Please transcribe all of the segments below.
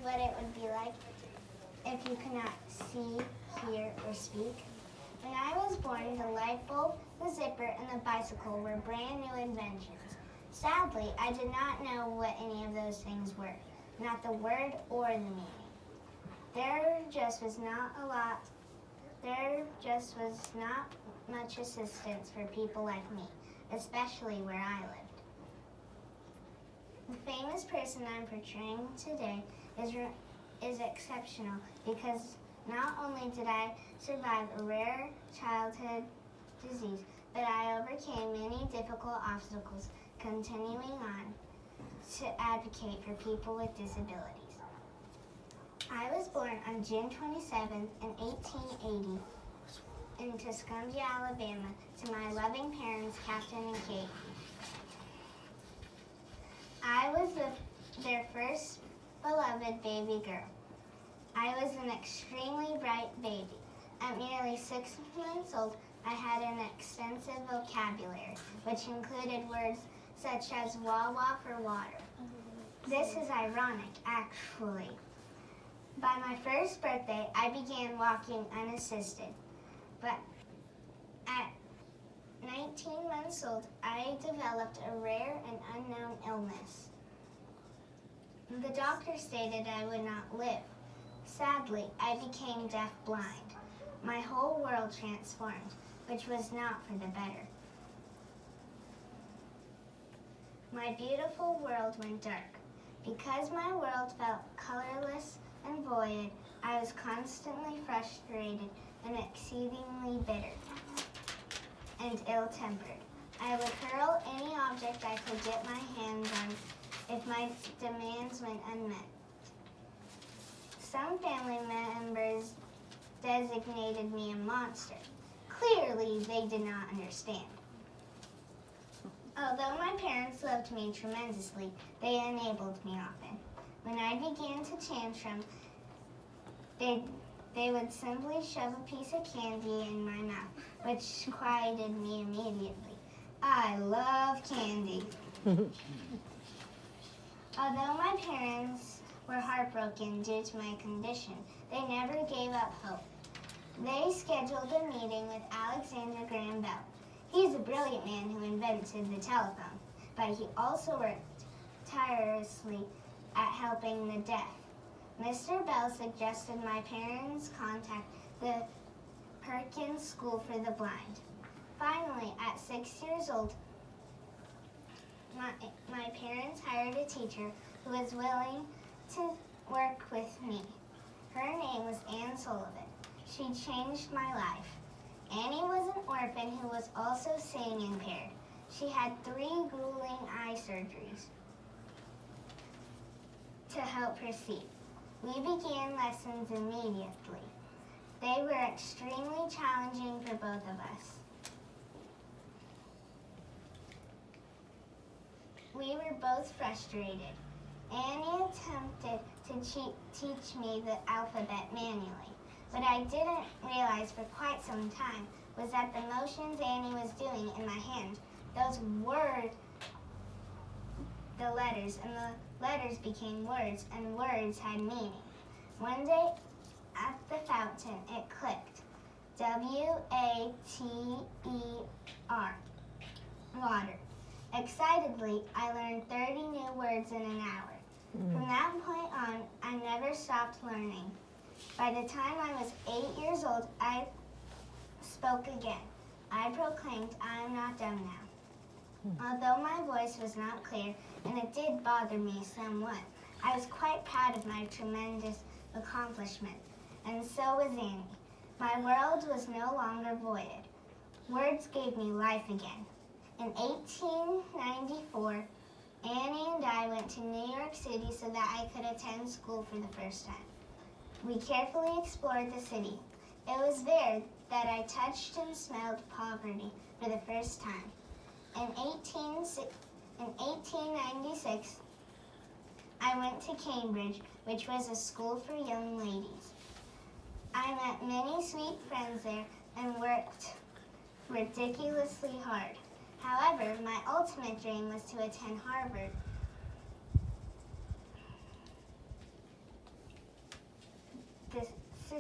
what it would be like if you could not see, hear, or speak? When I was born, the light bulb, the zipper, and the bicycle were brand new inventions. Sadly, I did not know what any of those things were, not the word or the meaning. There just was not much assistance for people like me, especially where I lived. The famous person I'm portraying today is exceptional because not only did I survive a rare childhood disease, but I overcame many difficult obstacles, continuing on to advocate for people with disabilities. I was born on June 27th in 1880 in Tuscumbia, Alabama, to my loving parents, Captain and Kate. I was their first beloved baby girl. I was an extremely bright baby. At nearly 6 months old, I had an extensive vocabulary, which included words such as wah-wah for water. This is ironic, actually. By my first birthday, I began walking unassisted. But at 19 months old, I developed a rare and unknown illness. The doctor stated I would not live. Sadly, I became deaf-blind. My whole world transformed, which was not for the better. My beautiful world went dark. Because my world felt colorless and void, I was constantly frustrated and exceedingly bitter and ill-tempered. I would hurl any object I could get my hands on if my demands went unmet. Some family members designated me a monster. Clearly, they did not understand. Although my parents loved me tremendously, they enabled me often. When I began to tantrum, they would simply shove a piece of candy in my mouth, which quieted me immediately. I love candy. Although my parents were heartbroken due to my condition, they never gave up hope. They scheduled a meeting with Alexander Graham Bell. He's a brilliant man who invented the telephone, but he also worked tirelessly at helping the deaf. Mr. Bell suggested my parents contact the Perkins School for the Blind. Finally, at 6 years old, my parents hired a teacher who was willing to work with me. Her name was Anne Sullivan. She changed my life. Annie was an orphan who was also seeing impaired. She had 3 grueling eye surgeries to help her see. We began lessons immediately. They were extremely challenging for both of us. We were both frustrated. Annie attempted to teach me the alphabet manually. What I didn't realize for quite some time was that the motions Annie was doing in my hand, those were the letters, and the letters became words, and words had meaning. One day at the fountain, it clicked. W-A-T-E-R, water. Excitedly, I learned 30 new words in an hour. From that point on, I never stopped learning. By the time I was 8 years old, I spoke again. I proclaimed, I am not dumb now. Although my voice was not clear, and it did bother me somewhat, I was quite proud of my tremendous accomplishment, and so was Annie. My world was no longer void. Words gave me life again. In 1894, Annie and I went to New York City so that I could attend school for the first time. We carefully explored the city. It was there that I touched and smelled poverty for the first time. In 1896, I went to Cambridge, which was a school for young ladies. I met many sweet friends there and worked ridiculously hard. However, my ultimate dream was to attend Harvard.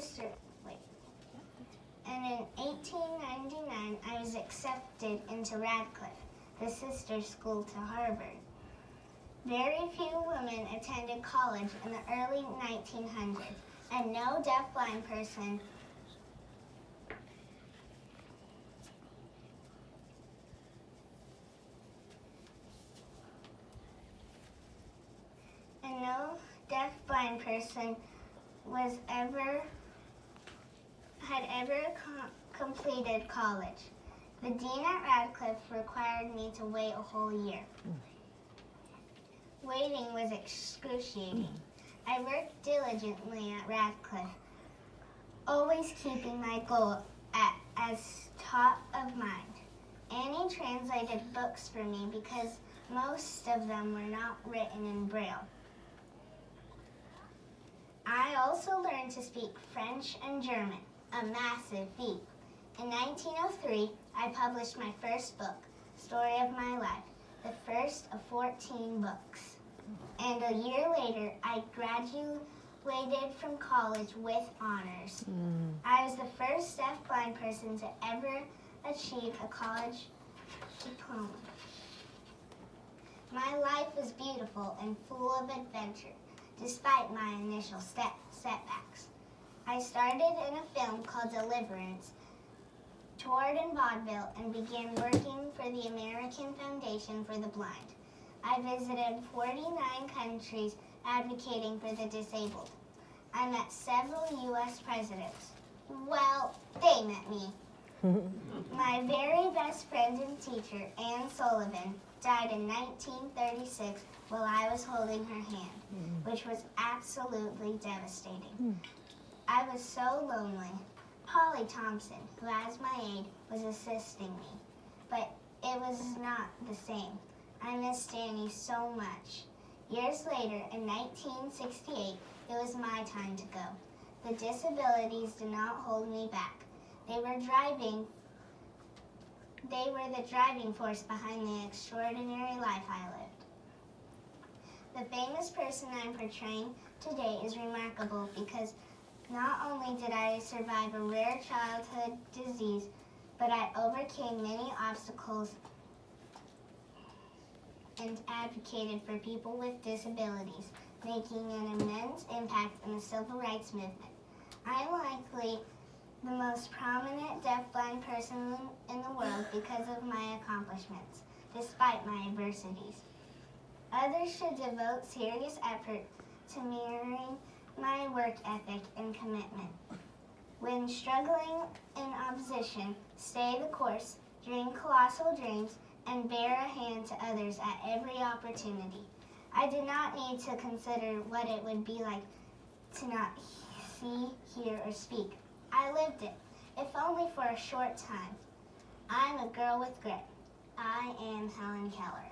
sister, and in 1899, I was accepted into Radcliffe, the sister school to Harvard. Very few women attended college in the early 1900s, and no deafblind person had ever completed college. The dean at Radcliffe required me to wait a whole year. Waiting was excruciating. I worked diligently at Radcliffe, always keeping my goal as top of mind. Annie translated books for me because most of them were not written in Braille. I also learned to speak French and German, a massive feat. In 1903, I published my first book, Story of My Life, the first of 14 books. And a year later, I graduated from college with honors. I was the first deafblind person to ever achieve a college diploma. My life was beautiful and full of adventure, despite my initial setbacks. I started in a film called Deliverance, toured in vaudeville, and began working for the American Foundation for the Blind. I visited 49 countries advocating for the disabled. I met several U.S. presidents. Well, they met me. My very best friend and teacher, Anne Sullivan, died in 1936 while I was holding her hand, which was absolutely devastating. I was so lonely. Polly Thompson, who as my aide, was assisting me, but it was not the same. I missed Danny so much. Years later, in 1968, it was my time to go. The disabilities did not hold me back. They were the driving force behind the extraordinary life I lived. The famous person I'm portraying today is remarkable because not only did I survive a rare childhood disease, but I overcame many obstacles and advocated for people with disabilities, making an immense impact in the civil rights movement. I'm likely the most prominent deafblind person in the world because of my accomplishments, despite my adversities. Others should devote serious effort to mirroring my work ethic and commitment. When struggling in opposition, stay the course, dream colossal dreams, and bear a hand to others at every opportunity. I did not need to consider what it would be like to not see, hear, or speak. I lived it, if only for a short time. I'm a girl with grit. I am Hellen Keller.